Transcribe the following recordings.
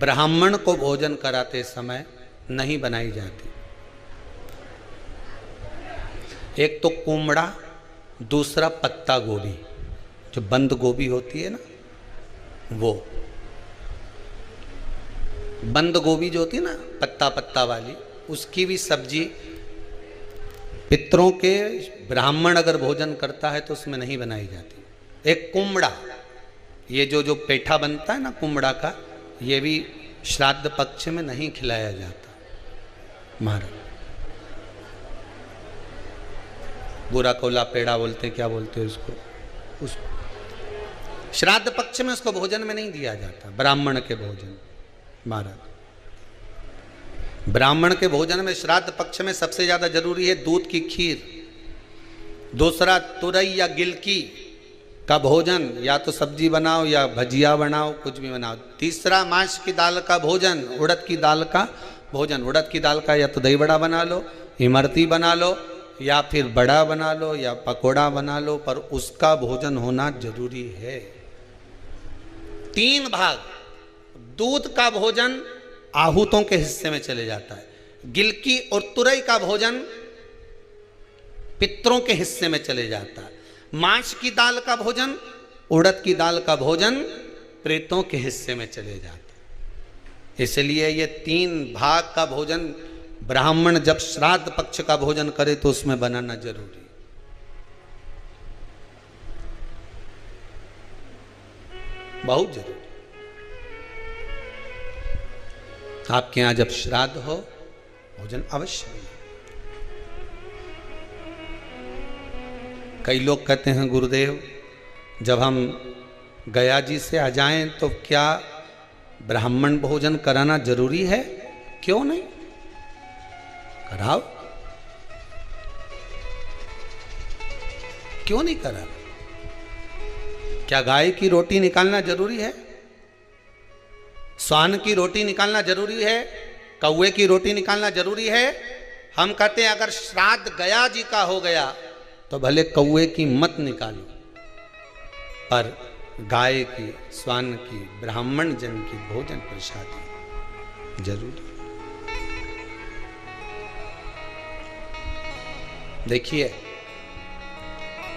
ब्राह्मण को भोजन कराते समय नहीं बनाई जाती। एक तो कुमड़ा, दूसरा पत्ता गोभी, जो बंद गोभी होती है ना, वो बंद गोभी जो होती है ना पत्ता पत्ता वाली, उसकी भी सब्जी पितरों के ब्राह्मण अगर भोजन करता है तो उसमें नहीं बनाई जाती। एक कुमड़ा, ये जो पेठा बनता है ना कुमड़ा का, ये भी श्राद्ध पक्ष में नहीं खिलाया जाता। महाराज बुरा कोला पेड़ा बोलते हैं, क्या बोलते हैं उसको, उस श्राद्ध पक्ष में उसको भोजन में नहीं दिया जाता। ब्राह्मण के भोजन, महाराज ब्राह्मण के भोजन में श्राद्ध पक्ष में सबसे ज्यादा जरूरी है दूध की खीर, दूसरा तुरई या गिलकी का भोजन, या तो सब्जी बनाओ या भजिया बनाओ, कुछ भी बनाओ। तीसरा मांस की दाल का भोजन, उड़द की दाल का भोजन। उड़द की दाल का या तो दही बड़ा बना लो, इमरती बना लो, या फिर बड़ा बना लो, या पकोड़ा बना लो, पर उसका भोजन होना जरूरी है। 3 भाग दूध का भोजन आहूतों के हिस्से में चले जाता है, गिलकी और तुरई का भोजन पितरों के हिस्से में चले जाता है, मांस की दाल का भोजन, उड़द की दाल का भोजन प्रेतों के हिस्से में चले जाता है। इसलिए ये 3 भाग का भोजन ब्राह्मण जब श्राद्ध पक्ष का भोजन करे तो उसमें बनाना जरूरी। बहुत जरूरी। आपके यहां जब श्राद्ध हो भोजन अवश्य मिले। कई लोग कहते हैं गुरुदेव जब हम गया जी से आ जाएं तो क्या ब्राह्मण भोजन कराना जरूरी है? क्यों नहीं, कराओ, क्यों नहीं करा? क्या गाय की रोटी निकालना जरूरी है? स्वान की रोटी निकालना जरूरी है? कौवे की रोटी निकालना जरूरी है? हम कहते हैं अगर श्राद्ध गया जी का हो गया तो भले कौवे की मत निकालो, पर गाय की, स्वान की, ब्राह्मण जन की भोजन प्रसादी जरूरी। देखिए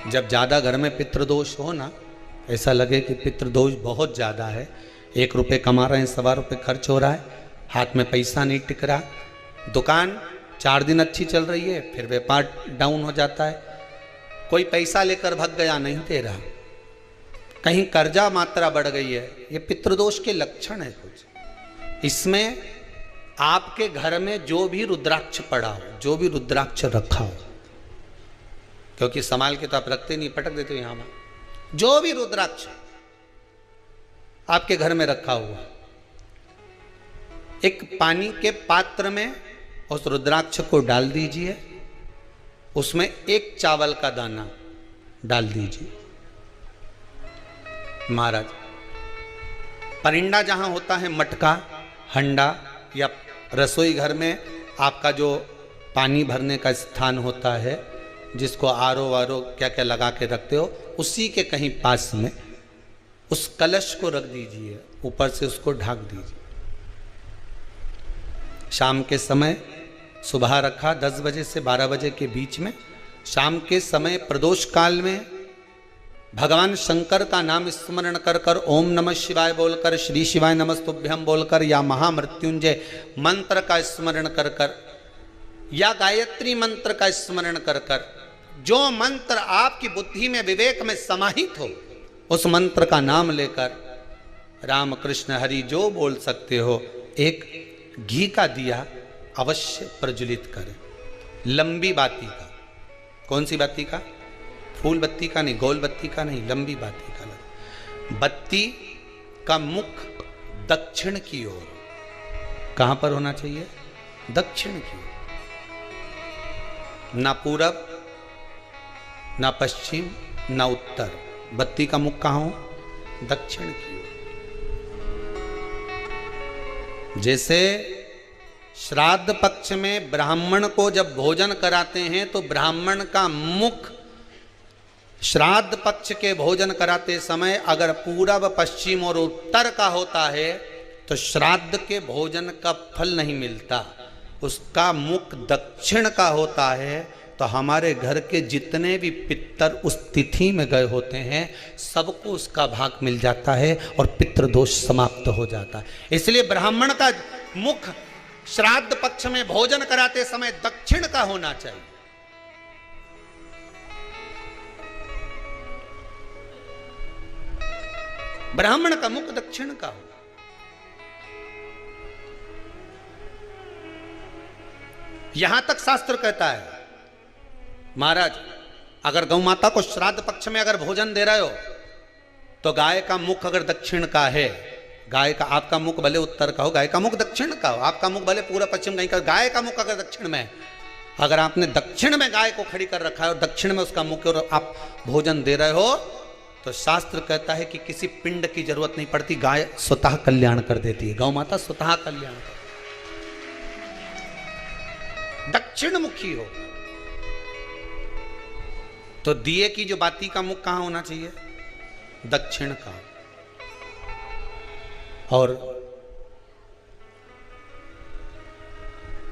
जब ज्यादा घर में पितृदोष हो ना, ऐसा लगे कि पितृदोष बहुत ज्यादा है, 1 रुपये कमा रहे हैं, 1.25 रुपये खर्च हो रहा है, हाथ में पैसा नहीं टिक रहा, दुकान 4 दिन अच्छी चल रही है, फिर व्यापार डाउन हो जाता है, कोई पैसा लेकर भग गया, नहीं दे रहा, कहीं कर्जा मात्रा बढ़ गई है, ये पितृदोष के लक्षण है कुछ। इसमें आपके घर में जो भी रुद्राक्ष पड़ा हो, जो भी रुद्राक्ष रखा हो, क्योंकि संभाल के तो आप रखते नहीं, पटक देते हो यहां वहां, जो भी रुद्राक्ष आपके घर में रखा हुआ, एक पानी के पात्र में उस रुद्राक्ष को डाल दीजिए, उसमें 1 चावल का दाना डाल दीजिए। महाराज परिंदा जहां होता है, मटका, हंडा या रसोई घर में आपका जो पानी भरने का स्थान होता है, जिसको आरो वारो क्या क्या लगा के रखते हो, उसी के कहीं पास में उस कलश को रख दीजिए, ऊपर से उसको ढक दीजिए। शाम के समय, सुबह रखा 10 बजे से 12 बजे के बीच में, शाम के समय प्रदोष काल में भगवान शंकर का नाम स्मरण कर कर, ओम नमः शिवाय बोलकर, श्री शिवाय नमस्तुभ्यम बोलकर, या महामृत्युंजय मंत्र का स्मरण कर कर, या गायत्री मंत्र का स्मरण कर कर, जो मंत्र आपकी बुद्धि में, विवेक में समाहित हो, उस मंत्र का नाम लेकर राम कृष्ण हरि जो बोल सकते हो, एक घी का दिया अवश्य प्रज्वलित करें, लंबी बाती का। कौन सी बाती का? फूल बत्ती का नहीं, गोल बत्ती का नहीं, लंबी बाती का। बत्ती का मुख दक्षिण की ओर, कहां पर होना चाहिए? दक्षिण की ओर, ना पूरब, ना पश्चिम, ना उत्तर। बत्ती का मुख कहां हो? दक्षिण की ओर। जैसे श्राद्ध पक्ष में ब्राह्मण को जब भोजन कराते हैं तो ब्राह्मण का मुख श्राद्ध पक्ष के भोजन कराते समय अगर पूरब, पश्चिम और उत्तर का होता है तो श्राद्ध के भोजन का फल नहीं मिलता, उसका मुख दक्षिण का होता है। तो हमारे घर के जितने भी पितर उस तिथि में गए होते हैं सबको उसका भाग मिल जाता है और पितृदोष समाप्त हो जाता है। इसलिए ब्राह्मण का मुख श्राद्ध पक्ष में भोजन कराते समय दक्षिण का होना चाहिए। ब्राह्मण का मुख दक्षिण का हो। यहां तक शास्त्र कहता है महाराज, अगर गौ माता को श्राद्ध पक्ष में अगर भोजन दे रहे हो तो गाय का मुख अगर दक्षिण का है, गाय का, आपका मुख भले उत्तर का हो, गाय का मुख दक्षिण का हो, आपका मुख भले पूरा पश्चिम कहीं का, गाय का मुख अगर दक्षिण में है, अगर आपने दक्षिण में गाय को खड़ी कर रखा है और दक्षिण में उसका मुख और आप भोजन दे रहे हो तो शास्त्र कहता है कि किसी पिंड की जरूरत नहीं पड़ती, गाय स्वतः कल्याण कर देती है, गौ माता स्वतः कल्याण कर, दक्षिण मुखी हो। तो दिए की जो बाती का मुख कहां होना चाहिए? दक्षिण का। और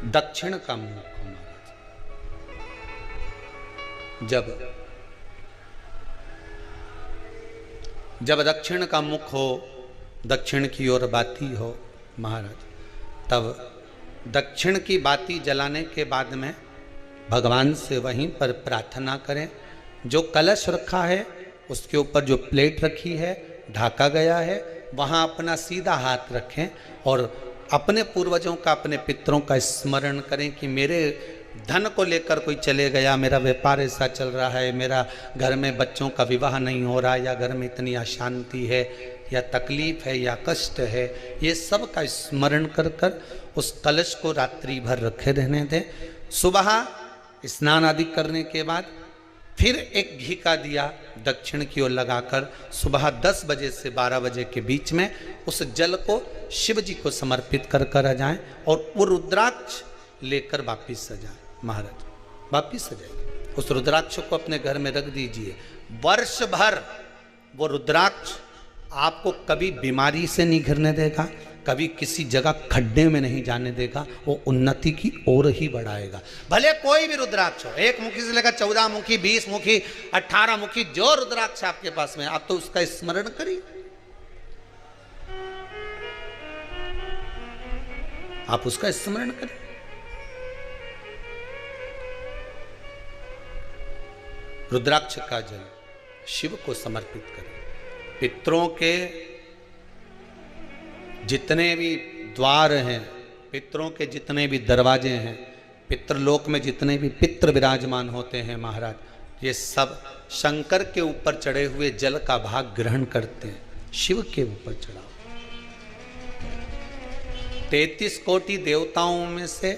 दक्षिण का मुख हमारा जब दक्षिण का मुख हो, दक्षिण की ओर बाती हो महाराज, तब दक्षिण की बाती जलाने के बाद में भगवान से वहीं पर प्रार्थना करें। जो कलश रखा है उसके ऊपर जो प्लेट रखी है, ढाका गया है, वहाँ अपना सीधा हाथ रखें और अपने पूर्वजों का, अपने पितरों का स्मरण करें कि मेरे धन को लेकर कोई चले गया, मेरा व्यापार ऐसा चल रहा है, मेरा घर में बच्चों का विवाह नहीं हो रहा, या घर में इतनी अशांति है या तकलीफ है या कष्ट है, ये सब का स्मरण कर कर उस कलश को रात्रि भर रखे रहने दें। सुबह स्नान आदि करने के बाद फिर एक घी का दिया दक्षिण की ओर लगाकर सुबह 10 बजे से 12 बजे के बीच में उस जल को शिव जी को समर्पित कर कर आ जाएं और वो रुद्राक्ष लेकर वापिस सजाएं। महाराज वापिस सजाइए, उस रुद्राक्ष को अपने घर में रख दीजिए। वर्ष भर वो रुद्राक्ष आपको कभी बीमारी से नहीं घिरने देगा, कभी किसी जगह खड्डे में नहीं जाने देगा, वो उन्नति की ओर ही बढ़ाएगा। भले कोई भी रुद्राक्ष हो, 1 मुखी से लेकर 14 मुखी, 20 मुखी, 18 मुखी, जो रुद्राक्ष आपके पास में, आप तो उसका स्मरण करिए, आप उसका स्मरण करें। रुद्राक्ष का जल शिव को समर्पित करें। पितरों के जितने भी द्वार हैं, पितरों के जितने भी दरवाजे हैं, पितृलोक में जितने भी पितृ विराजमान होते हैं महाराज, ये सब शंकर के ऊपर चढ़े हुए जल का भाग ग्रहण करते हैं। शिव के ऊपर चढ़ाओ। 33 कोटि देवताओं में से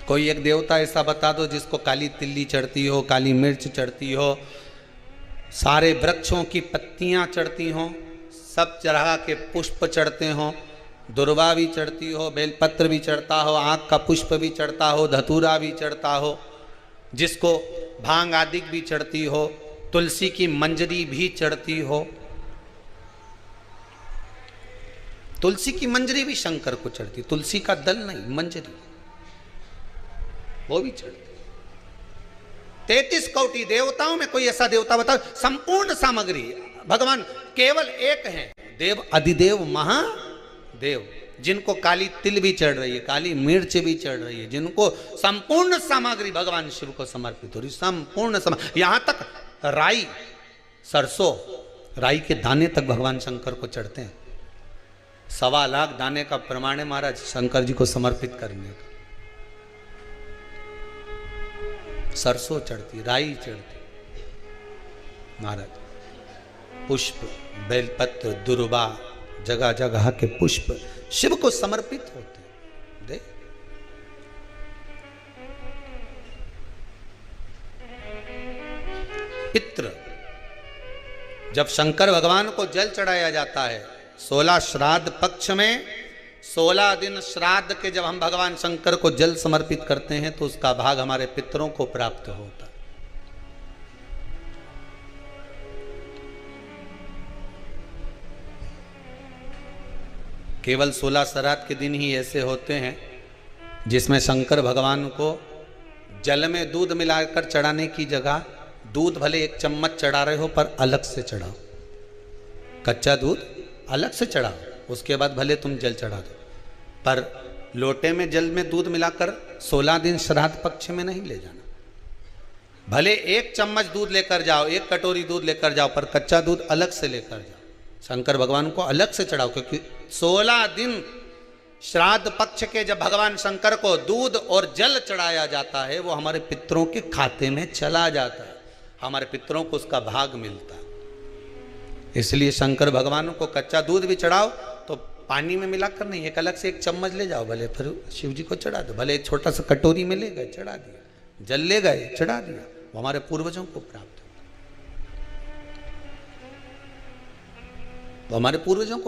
कोई एक देवता ऐसा बता दो जिसको काली तिल्ली चढ़ती हो, काली मिर्च चढ़ती हो, सारे वृक्षों की पत्तियां चढ़ती हों, सब चढ़ा के पुष्प चढ़ते हों, दुर्वा भी चढ़ती हो, बेलपत्र भी चढ़ता हो, आँख का पुष्प भी चढ़ता हो, धतूरा भी चढ़ता हो, जिसको भांग आदि भी चढ़ती हो, तुलसी की मंजरी भी चढ़ती हो। तुलसी की मंजरी भी शंकर को चढ़ती, तुलसी का दल नहीं, मंजरी वो भी चढ़ती। 33 कोटि देवताओं में कोई ऐसा देवता बताओ, संपूर्ण सामग्री भगवान केवल एक हैं, देव अधिदेव महादेव, जिनको काली तिल भी चढ़ रही है, काली मिर्च भी चढ़ रही है, जिनको संपूर्ण सामग्री भगवान शिव को समर्पित हो रही, संपूर्ण यहां तक राई, सरसों, राई के दाने तक भगवान शंकर को चढ़ते हैं। 1.25 लाख दाने का प्रमाण है महाराज शंकर जी को समर्पित करने का। सरसों चढ़ती, राई चढ़ती महाराज, पुष्प, बेलपत्र, दुर्वा, जगह जगह के पुष्प शिव को समर्पित होते हैं। दे पितृ, जब शंकर भगवान को जल चढ़ाया जाता है 16 श्राद्ध पक्ष में, 16 दिन श्राद्ध के जब हम भगवान शंकर को जल समर्पित करते हैं तो उसका भाग हमारे पितरों को प्राप्त होता है। केवल 16 श्राद्ध के दिन ही ऐसे होते हैं जिसमें शंकर भगवान को जल में दूध मिलाकर चढ़ाने की जगह दूध भले 1 चम्मच चढ़ा रहे हो पर अलग से चढ़ाओ, कच्चा दूध अलग से चढ़ाओ, उसके बाद भले तुम जल चढ़ा दो, पर लोटे में जल में दूध मिलाकर 16 दिन श्राद्ध पक्ष में नहीं ले जाना। भले 1 चम्मच दूध लेकर जाओ, 1 कटोरी दूध लेकर जाओ, पर कच्चा दूध अलग से लेकर जाओ, शंकर भगवान को अलग से चढ़ाओ। क्योंकि 16 दिन श्राद्ध पक्ष के जब भगवान शंकर को दूध और जल चढ़ाया जाता है, वो हमारे पितरों के खाते में चला जाता है, हमारे पितरों को उसका भाग मिलता है। इसलिए शंकर भगवान को कच्चा दूध भी चढ़ाओ तो पानी में मिलाकर नहीं, एक अलग से 1 चम्मच ले जाओ, भले फिर शिव जी को चढ़ा दो, भले एक छोटा सा कटोरी में ले गए चढ़ा दिया, जल ले गए चढ़ा दिया, वो हमारे पूर्वजों को प्राप्त, वो हमारे पूर्वजों को